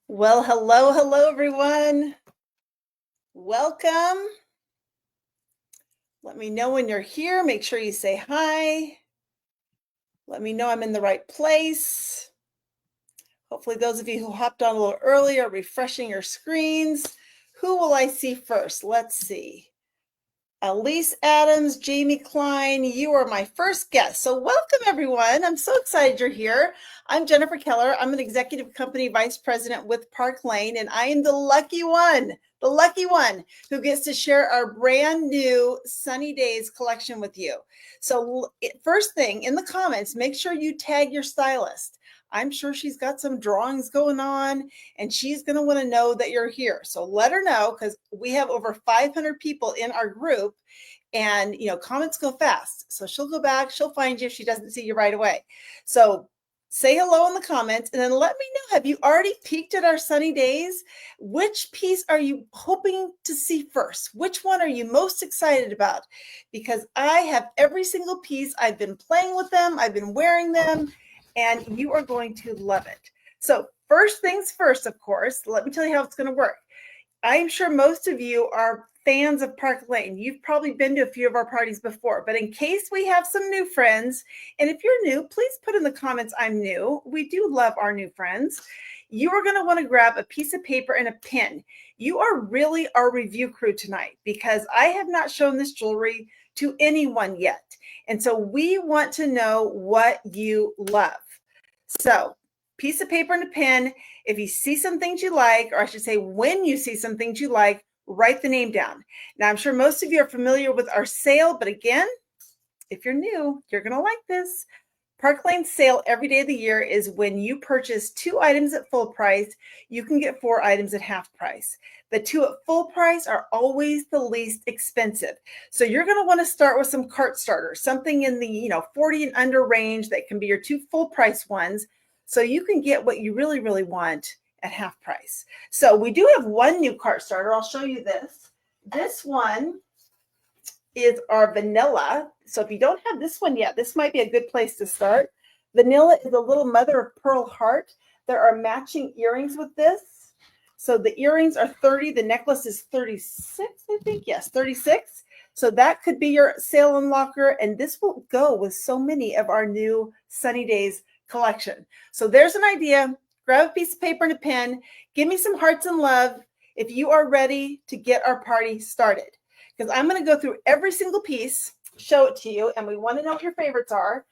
Well, hello, everyone. Welcome. Let me know when you're here. Make sure you say hi. Let me know I'm in the right place. Hopefully, those of you who hopped on a little early are refreshing your screens. Who will I see first? Let's see. Elise Adams, Jamie Klein, you are my first guest. So, welcome everyone. I'm so excited you're here. I'm Jennifer Keller. I'm an executive company vice president with Park Lane, and I am the lucky one who gets to share our brand new Sunny Days collection with you. So, first thing in the comments, make sure you tag your stylist. I'm sure she's got some drawings going on and she's going to want to know that you're here. So let her know because we have over 500 people in our group and comments go fast. So she'll go back, she'll find you if she doesn't see you right away. So say hello in the comments and then let me know, have you already peeked at our Sunny Days? Which piece are you hoping to see first? Which one are you most excited about? Because I have every single piece. I've been playing with them, I've been wearing them, and you are going to love it. So first things first, of course, let me tell you how it's going to work. I'm sure most of you are fans of Park Lane. You've probably been to a few of our parties before, but in case we have some new friends, and if you're new, please put in the comments, I'm new. We do love our new friends. You are going to want to grab a piece of paper and a pen. You are really our review crew tonight because I have not shown this jewelry to anyone yet. And so we want to know what you love. So, piece of paper and a pen. If you see some things you like, or I should say, when you see some things you like, write the name down. Now, I'm sure most of you are familiar with our sale, but again, if you're new, you're going to like this. Park Lane's sale every day of the year is when you purchase 2 items at full price, you can get 4 items at half price. The 2 at full price are always the least expensive. So you're going to want to start with some cart starters, something in the 40 and under range that can be your 2 full price ones. So you can get what you really, really want at half price. So we do have one new cart starter. I'll show you this. This one is our vanilla. So if you don't have this one yet, this might be a good place to start. Vanilla is a little mother of pearl heart. There are matching earrings with this. So the earrings are 30. The necklace is 36, I think. Yes, 36. So that could be your sale unlocker. And this will go with so many of our new Sunny Days collection. So there's an idea. Grab a piece of paper and a pen. Give me some hearts and love if you are ready to get our party started. Because I'm going to go through every single piece, show it to you, and we want to know what your favorites are.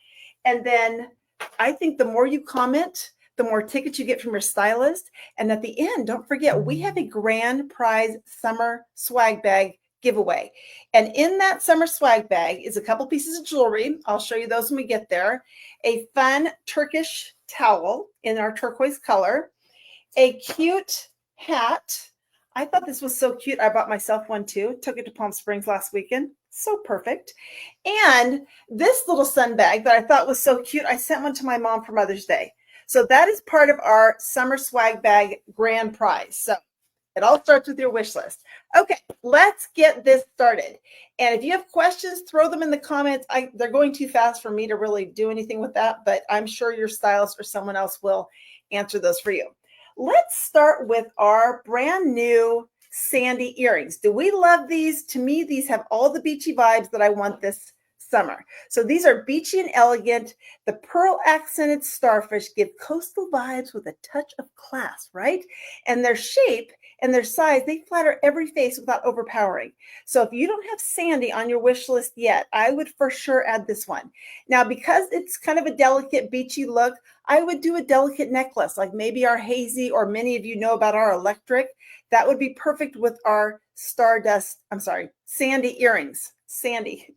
And then I think the more you comment, the more tickets you get from your stylist. And at the end, don't forget, we have a grand prize summer swag bag giveaway. And in that summer swag bag is a couple pieces of jewelry. I'll show you those when we get there. A fun Turkish towel in our turquoise color. A cute hat. I thought this was so cute. I bought myself one too. Took it to Palm Springs last weekend. So perfect. And this little sun bag that I thought was so cute, I sent one to my mom for Mother's Day. So that is part of our summer swag bag grand prize. So it all starts with your wish list. Okay, let's get this started. And if you have questions, throw them in the comments. They're going too fast for me to really do anything with that, but I'm sure your stylist or someone else will answer those for you. Let's start with our brand new sandy earrings. Do we love these? To me, these have all the beachy vibes that I want this summer. So these are beachy and elegant. The pearl accented starfish give coastal vibes with a touch of class, right? And their shape and their size, they flatter every face without overpowering. So if you don't have sandy on your wish list yet, I would for sure add this one. Now, because it's kind of a delicate beachy look, I would do a delicate necklace, like maybe our hazy, or many of you know about our electric. That would be perfect with our sandy earrings. Sandy.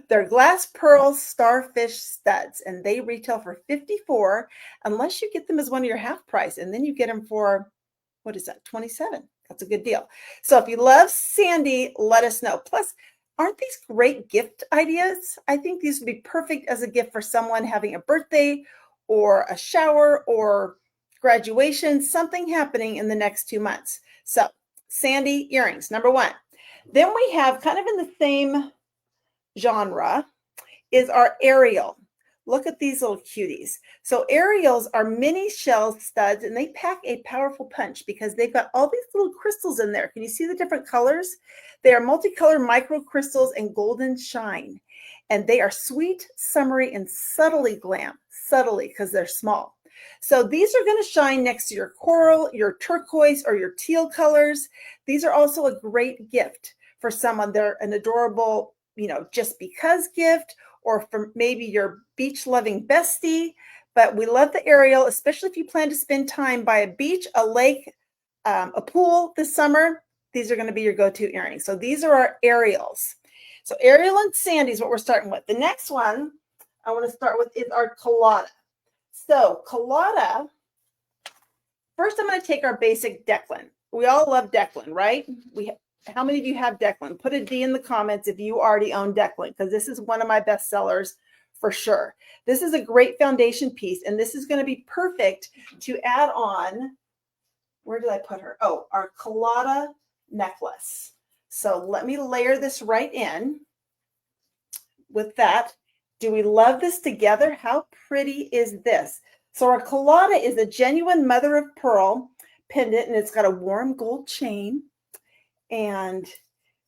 They're glass pearl starfish studs, and they retail for $54 unless you get them as one of your half price, and then you get them for, what is that, $27. That's a good deal. So if you love sandy, let us know. Plus, aren't these great gift ideas? I think these would be perfect as a gift for someone having a birthday or a shower or graduation, something happening in the next 2 months. So sandy earrings, number one. Then we have, kind of in the same genre, is our Ariel. Look at these little cuties. So Ariels are mini shell studs, and they pack a powerful punch because they've got all these little crystals in there. Can you see the different colors? They are multicolored microcrystals and golden shine. And they are sweet, summery, and subtly glam. Subtly, because they're small. So these are going to shine next to your coral, your turquoise, or your teal colors. These are also a great gift for someone. They're an adorable, just because gift, or for maybe your beach loving bestie. But we love the Ariel, especially if you plan to spend time by a beach, a lake, a pool this summer. These are going to be your go-to earrings. So these are our Ariels. So Ariel and Sandy is what we're starting with. The next one I want to start with is our Colada. So Colada, first I'm going to take our basic Declan. We all love Declan, right? How many of you have Declan? Put a D in the comments if you already own Declan, because this is one of my best sellers for sure. This is a great foundation piece, and this is going to be perfect to add on. Where did I put her? Oh, our Colada necklace. So let me layer this right in with that. Do we love this together? How pretty is this? So our Colada is a genuine mother of pearl pendant, and it's got a warm gold chain and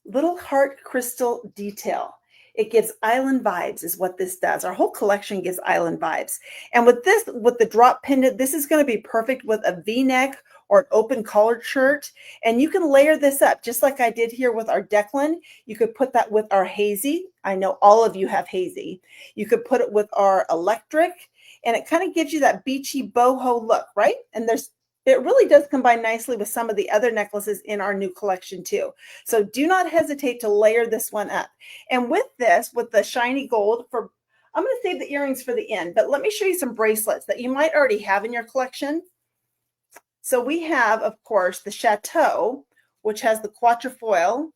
little heart crystal detail. It gives island vibes is what this does. Our whole collection gives island vibes. And with the drop pendant, this is going to be perfect with a V-neck or an open collared shirt. And you can layer this up just like I did here with our Declan. You could put that with our Hazy. I know all of you have Hazy. You could put it with our Electric, and it kind of gives you that beachy boho look, right? And it really does combine nicely with some of the other necklaces in our new collection too. So do not hesitate to layer this one up. And with this, with the shiny gold, I'm going to save the earrings for the end, but let me show you some bracelets that you might already have in your collection. So we have, of course, the Chateau, which has the quatrefoil,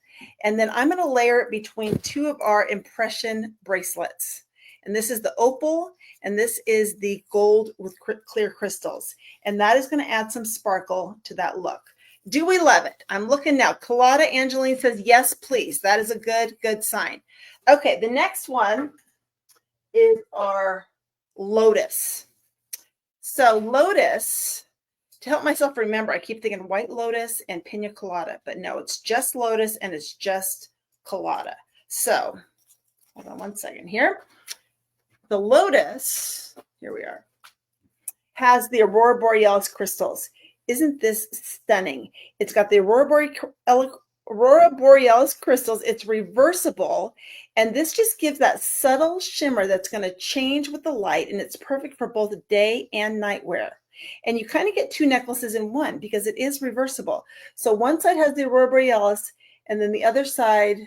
and then I'm going to layer it between two of our impression bracelets. And this is the opal, and this is the gold with clear crystals. And that is going to add some sparkle to that look. Do we love it? I'm looking now. Colada Angeline says, yes, please. That is a good sign. Okay, the next one is our Lotus. So Lotus, to help myself remember, I keep thinking White Lotus and Pina Colada, but no, it's just Lotus and it's just Colada. So hold on one second here. The Lotus, here we are, has the Aurora Borealis crystals. Isn't this stunning? It's got the Aurora Borealis crystals. It's reversible, and this just gives that subtle shimmer that's going to change with the light, and it's perfect for both day and night wear. And you kind of get two necklaces in one because it is reversible. So one side has the Aurora Borealis, and then the other side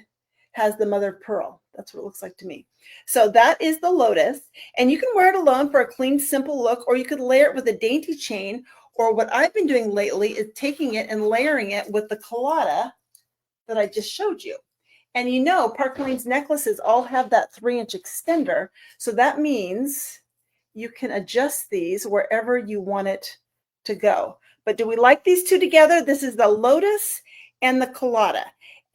has the mother of pearl. That's what it looks like to me. So that is the Lotus, and you can wear it alone for a clean, simple look, or you could layer it with a dainty chain, or what I've been doing lately is taking it and layering it with the Colada that I just showed you. And Park Lane's necklaces all have that 3-inch extender, so that means you can adjust these wherever you want it to go. But do we like these two together? This is the Lotus and the Colada.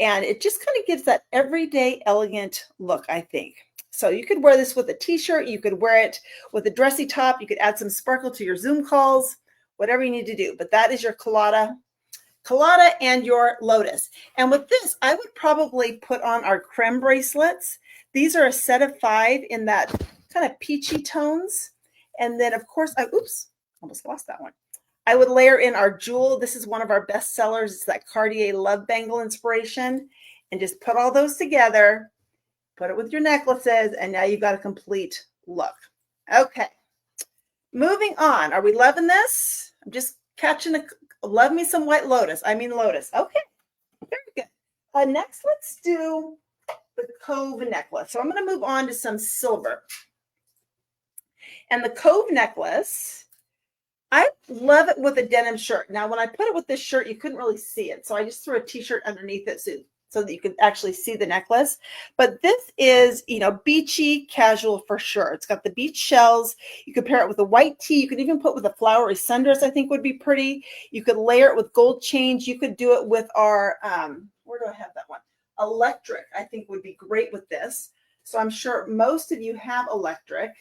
And it just kind of gives that everyday elegant look, I think. So you could wear this with a t-shirt. You could wear it with a dressy top. You could add some sparkle to your Zoom calls, whatever you need to do. But that is your Colada and your Lotus. And with this, I would probably put on our creme bracelets. These are a set of 5 in that kind of peachy tones. And then, of course, almost lost that one. I would layer in our jewel. This is one of our best sellers. It's that Cartier Love Bangle inspiration. And just put all those together, put it with your necklaces, and now you've got a complete look. Okay, moving on. Are we loving this? I'm just catching love me some White Lotus. Lotus. Okay, very good. Next, let's do the Cove necklace. So I'm going to move on to some silver. And the Cove necklace, I love it with a denim shirt. Now, when I put it with this shirt, you couldn't really see it. So I just threw a t-shirt underneath it so that you could actually see the necklace. But this is, beachy casual for sure. It's got the beach shells. You could pair it with a white tee. You could even put with a flowery sundress, I think would be pretty. You could layer it with gold chains. You could do it with our, where do I have that one? Electric, I think would be great with this. So I'm sure most of you have Electric.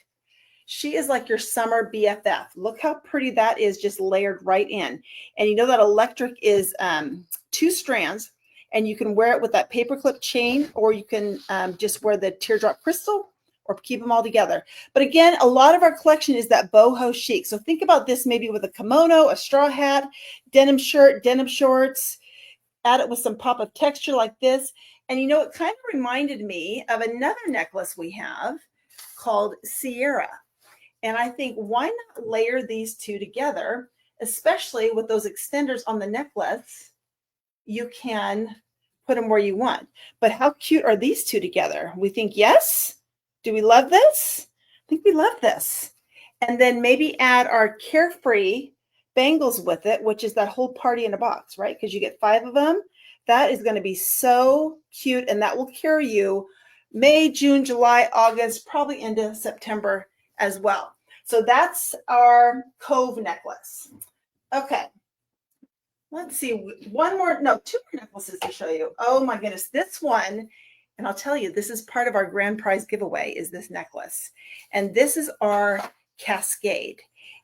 She is like your summer BFF. Look how pretty that is, just layered right in. And you know that electric is 2 strands, and you can wear it with that paperclip chain, or you can just wear the teardrop crystal, or keep them all together. But again, a lot of our collection is that boho chic. So think about this maybe with a kimono, a straw hat, denim shirt, denim shorts, add it with some pop of texture like this. And you know, it kind of reminded me of another necklace we have called Sierra. And I think, why not layer these two together, especially with those extenders on the necklace? You can put them where you want. But how cute are these two together? We think, yes? Do we love this? I think we love this. And then maybe add our Carefree bangles with it, which is that whole party in a box, right? Because you get 5 of them. That is going to be so cute, and that will carry you May, June, July, August, probably into September as well. So that's our Cove necklace. Okay. Let's see, two more necklaces to show you. Oh my goodness, this one, and I'll tell you, this is part of our grand prize giveaway, is this necklace. And this is our Cascade.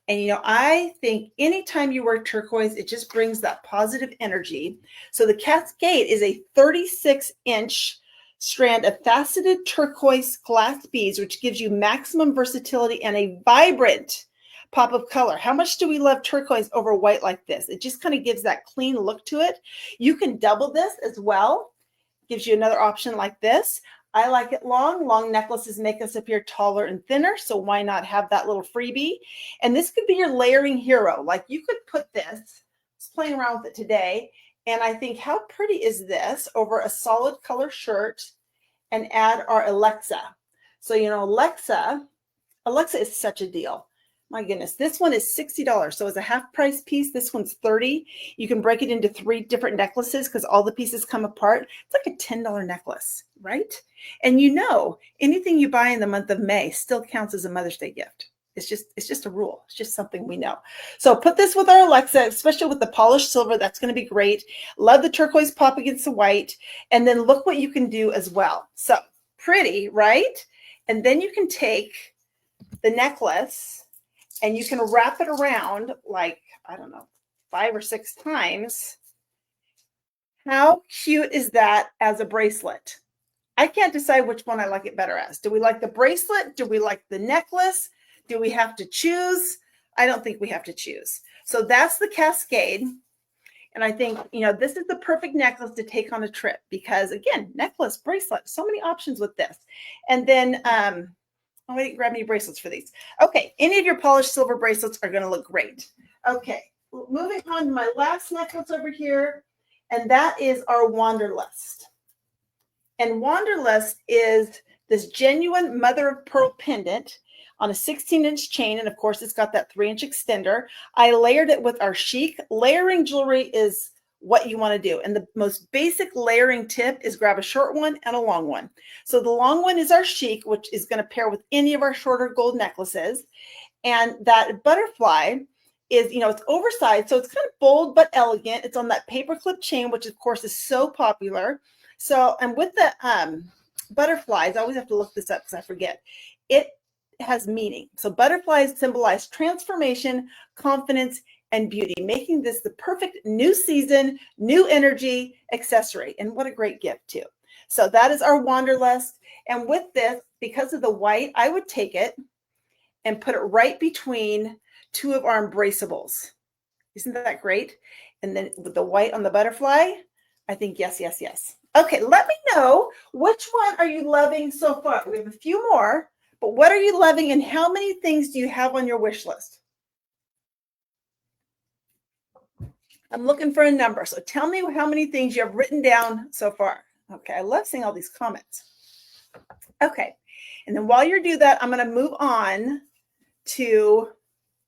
And you know, I think anytime you wear turquoise, it just brings that positive energy. So the Cascade is a 36-inch strand of faceted turquoise glass beads, which gives you maximum versatility and a vibrant pop of color. How much do we love turquoise over white like this? It just kind of gives that clean look to it. You can double this as well. Gives you another option like this. I like it long. Long necklaces make us appear taller and thinner, so why not have that little freebie? And this could be your layering hero. Like, you could put this, I was playing around with it today, and I think, how pretty is this over a solid color shirt, and add our Alexa. So, you know, Alexa is such a deal. My goodness, this one is $60. So as a half price piece, this one's $30. You can break it into 3 different necklaces because all the pieces come apart. It's like a $10 necklace, right? And you know, anything you buy in the month of May still counts as a Mother's Day gift. It's just a rule. It's just something we know. So put this with our Alexa, especially with the polished silver. That's going to be great. Love the turquoise pop against the white. And then look what you can do as well. So pretty, right? And then you can take the necklace and you can wrap it around like, I don't know, 5 or 6 times. How cute is that as a bracelet? I can't decide which one I like it better as. Do we like the bracelet? Do we like the necklace? Do we have to choose? I don't think we have to choose. So that's the Cascade. And I think, you know, this is the perfect necklace to take on a trip because, again, necklace, bracelet, so many options with this. And then, oh, I didn't grab any bracelets for these. Okay, any of your polished silver bracelets are going to look great. Okay, moving on to my last necklace over here, and that is our Wanderlust. And Wanderlust is this genuine mother of pearl pendant on a 16-inch chain, and of course, it's got that 3-inch extender. I layered it with our chic. Layering jewelry is what you want to do. And the most basic layering tip is grab a short one and a long one. So the long one is our chic, which is going to pair with any of our shorter gold necklaces. And that butterfly is, you know, it's oversized, so it's kind of bold but elegant. It's on that paperclip chain, which of course is so popular. So, and with the butterflies, I always have to look this up because I forget. It has meaning. So butterflies symbolize transformation, confidence, and beauty, making this the perfect new season, new energy accessory. And what a great gift too. So that is our Wanderlust. And with this, because of the white, I would take it and put it right between 2 of our embraceables. Isn't that great? And then with the white on the butterfly, I think yes, yes, yes. Okay, let me know, which one are you loving so far? We have a few more, but what are you loving, and how many things do you have on your wish list? I'm looking for a number. So tell me how many things you have written down so far. Okay, I love seeing all these comments. Okay, and then while you do that, I'm going to move on to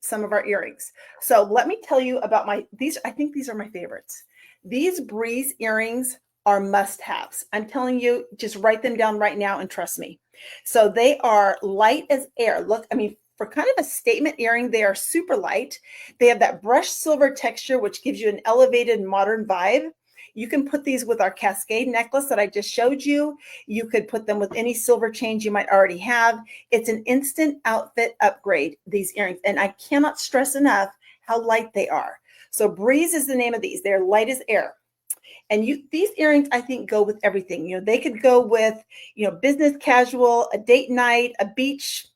some of our earrings. So let me tell you about these. I think these are my favorites. These Breeze earrings are must-haves. I'm telling you, just write them down right now and trust me. So they are light as air. Look, I mean, for kind of a statement earring, they are super light. They have that brushed silver texture, which gives you an elevated modern vibe. You can put these with our Cascade necklace that I just showed you. You could put them with any silver chains you might already have. It's an instant outfit upgrade, these earrings. And I cannot stress enough how light they are. So Breeze is the name of these. They're light as air. And these earrings, I think, go with everything. You know, they could go with, you know, business casual, a date night, a beach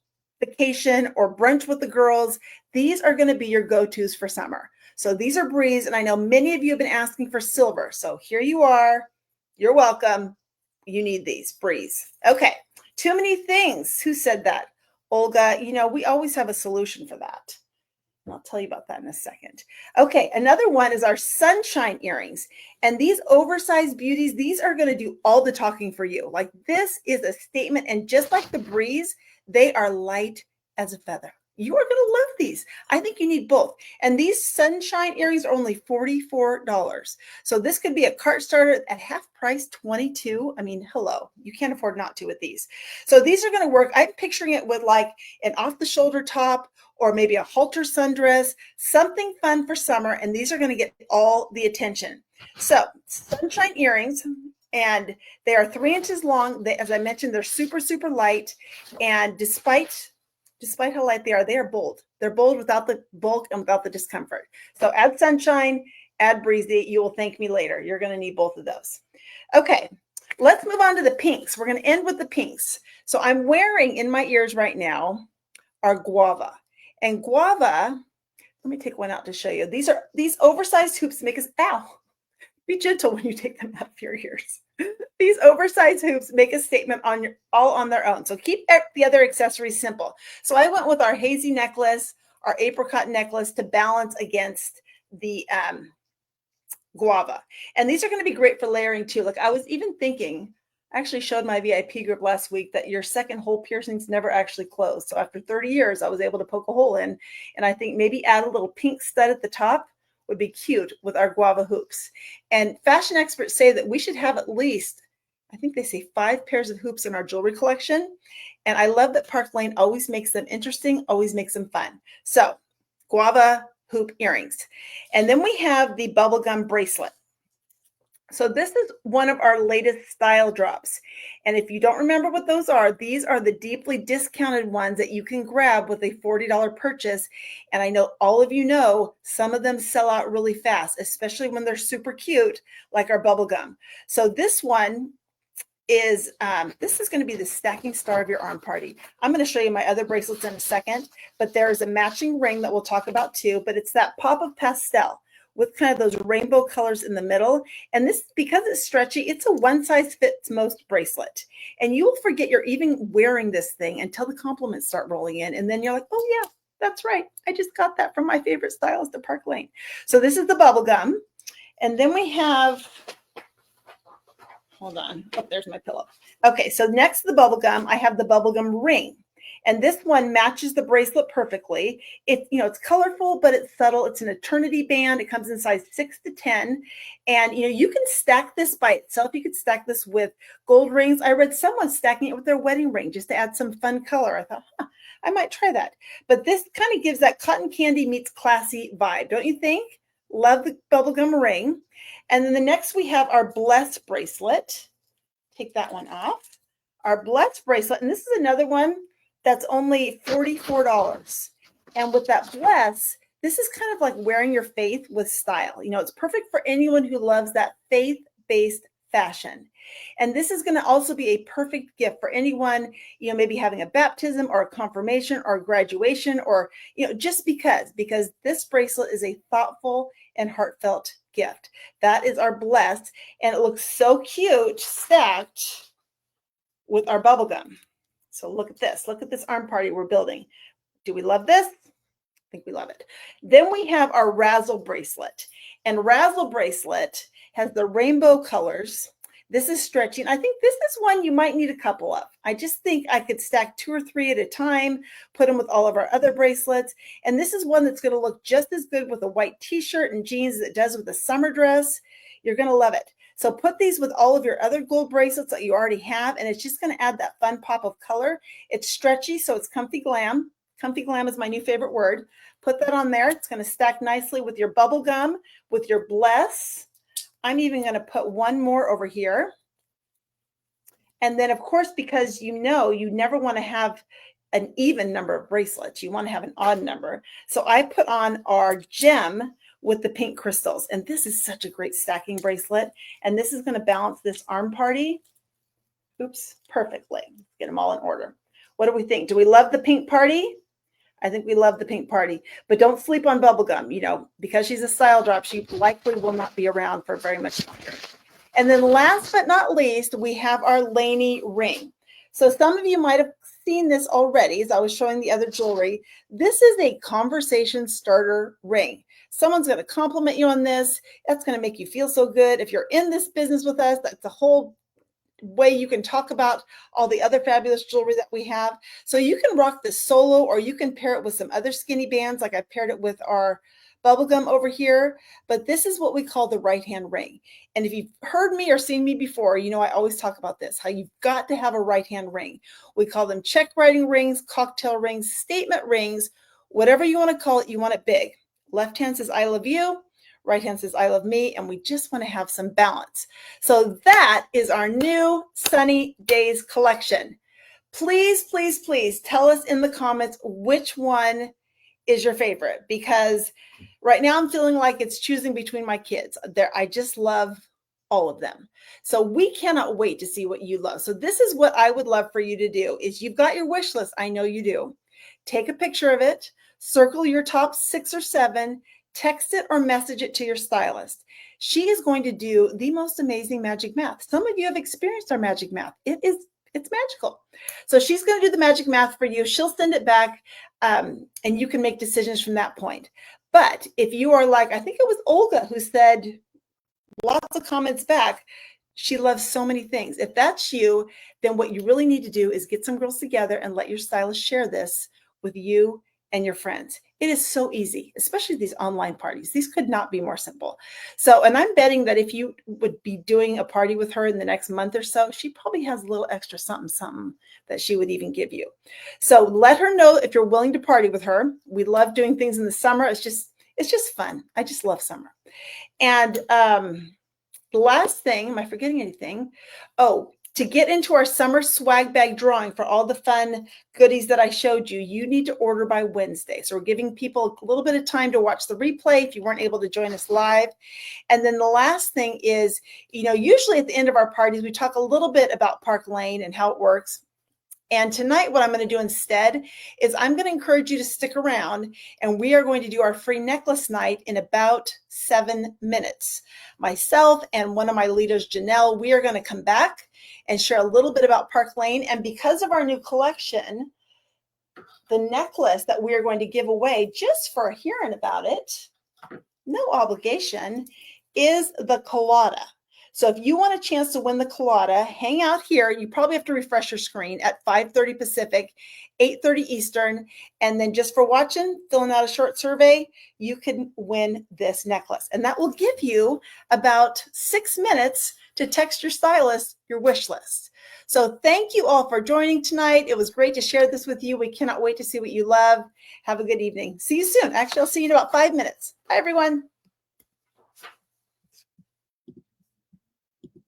vacation, or brunch with the girls. These are going to be your go-tos for summer. So these are Breeze, and I know many of you have been asking for silver. So here you are. You're welcome. You need these, Breeze. Okay, too many things. Who said that? Olga, you know, we always have a solution for that. I'll tell you about that in a second. Okay, another one is our sunshine earrings. And these oversized beauties, these are going to do all the talking for you. Like, this is a statement. And just like the Breeze, they are light as a feather. You are going to love these. I think you need both. And these sunshine earrings are only $44. So this could be a cart starter at half price, $22. I mean, hello, you can't afford not to with these. So these are going to work. I'm picturing it with like an off the shoulder top, or maybe a halter sundress, something fun for summer. And these are going to get all the attention. So sunshine earrings, and they are 3 inches long. They, as I mentioned, they're super, super light. And despite how light they are bold. They're bold without the bulk and without the discomfort. So add sunshine, add breezy. You will thank me later. You're going to need both of those. Okay, let's move on to the pinks. We're going to end with the pinks. So I'm wearing in my ears right now our guava. And guava, let me take one out to show you. These oversized hoops make us, ow, be gentle when you take them out of your ears. These oversized hoops make a statement all on their own. So keep the other accessories simple. So I went with our hazy necklace, our apricot necklace to balance against the guava. And these are going to be great for layering too. Like, I was even thinking, I actually showed my VIP group last week that your second hole piercings never actually close. So after 30 years, I was able to poke a hole in. And I think maybe add a little pink stud at the top would be cute with our guava hoops. And fashion experts say that we should have at least, I think they say 5 pairs of hoops in our jewelry collection. And I love that Park Lane always makes them interesting, always makes them fun. So guava hoop earrings. And then we have the bubblegum bracelet. So this is one of our latest style drops. And if you don't remember what those are, these are the deeply discounted ones that you can grab with a $40 purchase. And I know all of you know some of them sell out really fast, especially when they're super cute, like our bubblegum. So this one is, this is going to be the stacking star of your arm party. I'm going to show you my other bracelets in a second, but there's a matching ring that we'll talk about too, but it's that pop of pastel with kind of those rainbow colors in the middle. And this, because it's stretchy, it's a one size fits most bracelet. And you will forget you're even wearing this thing until the compliments start rolling in. And then you're like, oh yeah, that's right. I just got that from my favorite stylist at Park Lane. So this is the bubble gum. And then we have, hold on. Oh, there's my pillow. Okay, so next to the bubble gum, I have the bubblegum ring. And this one matches the bracelet perfectly. It's colorful, but it's subtle. It's an eternity band. It comes in size 6 to 10. And, you can stack this by itself. You could stack this with gold rings. I read someone stacking it with their wedding ring just to add some fun color. I thought, I might try that. But this kind of gives that cotton candy meets classy vibe, don't you think? Love the bubblegum ring. And then the next we have our Bless bracelet. Take that one off. Our Bless bracelet. And this is another one that's only $44. And with that Bless, this is kind of like wearing your faith with style. It's perfect for anyone who loves that faith-based fashion. And this is going to also be a perfect gift for anyone, maybe having a baptism or a confirmation or a graduation, or, just because this bracelet is a thoughtful and heartfelt gift. That is our Bless. And it looks so cute stacked with our bubble gum. So look at this. Look at this arm party we're building. Do we love this? I think we love it. Then we have our Razzle bracelet. And Razzle bracelet has the rainbow colors. This is stretchy. And I think this is one you might need a couple of. I just think I could stack 2 or 3 at a time, put them with all of our other bracelets. And this is one that's going to look just as good with a white t-shirt and jeans as it does with a summer dress. You're going to love it. So put these with all of your other gold bracelets that you already have, and it's just going to add that fun pop of color. It's stretchy, so it's comfy glam. Comfy glam is my new favorite word. Put that on there. It's going to stack nicely with your bubble gum, with your Bless. I'm even going to put one more over here. And then, of course, because you never want to have an even number of bracelets. You want to have an odd number. So I put on our gem with the pink crystals. And this is such a great stacking bracelet. And this is going to balance this arm party. Oops, perfectly. Get them all in order. What do we think? Do we love the pink party? I think we love the pink party, but don't sleep on bubblegum. Because she's a style drop, she likely will not be around for very much longer. And then last but not least, we have our Lainey ring. So some of you might have seen this already as I was showing the other jewelry. This is a conversation starter ring. Someone's going to compliment you on this. That's going to make you feel so good. If you're in this business with us, that's the whole way you can talk about all the other fabulous jewelry that we have. So you can rock this solo, or you can pair it with some other skinny bands, like I paired it with our bubblegum over here. But this is what we call the right hand ring. And if you've heard me or seen me before, I always talk about this, how you've got to have a right hand ring. We call them check writing rings, cocktail rings, statement rings, whatever you want to call it, you want it big. Left hand says, I love you. Right hand says, I love me, and we just want to have some balance. So that is our new Sunny Days collection. Please, please, please tell us in the comments which one is your favorite, because right now I'm feeling like it's choosing between my kids. I just love all of them. So we cannot wait to see what you love. So this is what I would love for you to do is you've got your wish list. I know you do. Take a picture of it, circle your top 6 or 7, text it or message it to your stylist. She is going to do the most amazing magic math. Some of you have experienced our magic math. It's magical. So she's going to do the magic math for you. She'll send it back, and you can make decisions from that point. But if you are like, I think it was Olga who said lots of comments back, she loves so many things. If that's you, then what you really need to do is get some girls together and let your stylist share this with you and your friends. It is so easy, especially these online parties. These could not be more simple. So, and I'm betting that if you would be doing a party with her in the next month or so, she probably has a little extra something that she would even give you. So let her know if you're willing to party with her. We love doing things in the summer. It's just fun. I just love summer. And the last thing, am I forgetting anything? Oh, to get into our summer swag bag drawing for all the fun goodies that I showed you, you need to order by Wednesday. So we're giving people a little bit of time to watch the replay if you weren't able to join us live. And then the last thing is, usually at the end of our parties, we talk a little bit about Park Lane and how it works. And tonight, what I'm going to do instead is I'm going to encourage you to stick around, and we are going to do our free necklace night in about 7 minutes. Myself and one of my leaders, Janelle, we are going to come back and share a little bit about Park Lane. And because of our new collection, the necklace that we are going to give away just for hearing about it, no obligation, is the Colada. So if you want a chance to win the Colada, hang out here. You probably have to refresh your screen at 5:30 Pacific, 8:30 Eastern. And then just for watching, filling out a short survey, you can win this necklace. And that will give you about 6 minutes to text your stylist your wish list. So thank you all for joining tonight. It was great to share this with you. We cannot wait to see what you love. Have a good evening. See you soon. Actually, I'll see you in about 5 minutes. Bye, everyone.